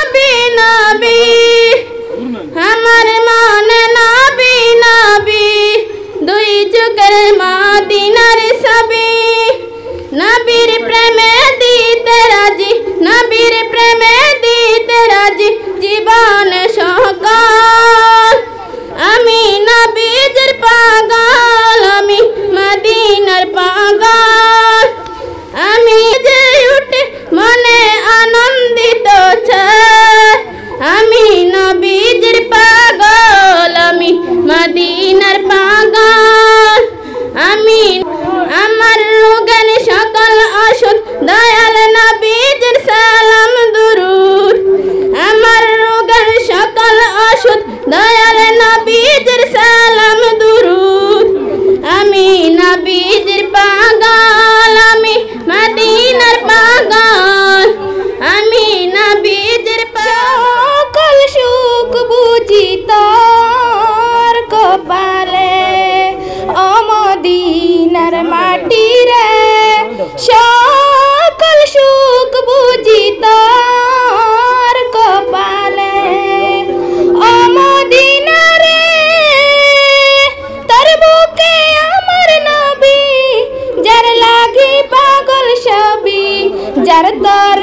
নবী নবী আমার মনে নবী নবী দুই যুগের মদিনার ছবি নবীর প্রেমে দিতে রাজি নবীর প্রেমে দিতে রাজি জীবন সকল আমি নবীর পাগল আমি মদিনার পাগল আমি যে উঠে মনে আনন্দিত আমি নবীর পাগল আমি মদিনার পাগল আমি আমার রোগের সকল ওষুধ দয়াল নবীর সালাম দুরুদ আমার রোগের সকল ওষুধ দয়াল নবীর সালাম দুরুদ আমি নবীর পাগল আমি মদিনার পাগল আমি নবীর সকল সুখ বুঝি তোর কপালে ও মদিনার মাটি রে সকল সুখ বুঝি তোর কপালে ও মদিনা রে তোর বুকে আমার নবী যার লাগি পাগল সবই যার তোর